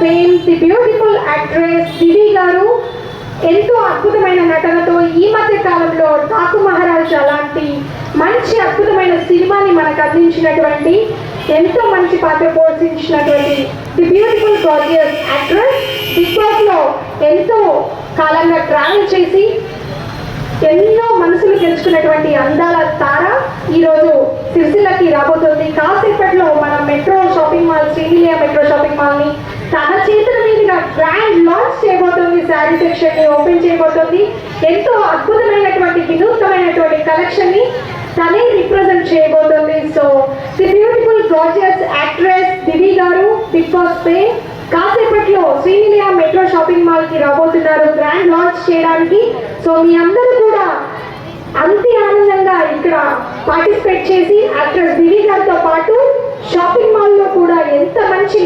Fame the beautiful actress Divi గారు ఎంతో అద్భుతమైన నటనతో ఈ మధ్య కాలంలో ఠాకు మహారాజ్ అలాంటి మంచి అద్భుతమైన సినిమాని మనకు అందించినటువంటి ఎంతో మంచి పాత్ర పోషించినటువంటి the beautiful gorgeous actress Bigg Boss లో ఎంతో కాలంగా ట్రావెల్ చేసి ఎన్నో మనసులు గెలుచుకున్నటువంటి అందాల తార ఈరోజు సిరిసిల్లకి రాబోతుంది. కాసేపట్లో మన metro shopping mall Srinilaya metro shopping mall ని తన చేతుల మీదుగా గ్రాండ్ లాంచ్ చేయబోతుంది. శారీ సెక్షన్ ని ఓపెన్ చేయబోతుంది. ఎంతో అద్భుతమైనటువంటి వినూత్నమైనటువంటి కలెక్షన్ ని తనే రిప్రజెంట్ చేయబోతుంది. So the beautiful gorgeous actress Divi గారు బిగ్ బాస్ పే కాసేపట్లో శ్రీనిలయ మెట్రో షాపింగ్ మాల్ కి రాబోతున్నారు గ్రాండ్ లాంచ్ చేయడానికి. సో మీ అందరూ కూడా అంతే ఆనందంగా ఇక్కడ పార్టిసిపేట్ చేసి యాక్ట్రెస్ దివి గారితో పాటు షాపింగ్ మాల్ లో కూడా ఎంత మంచి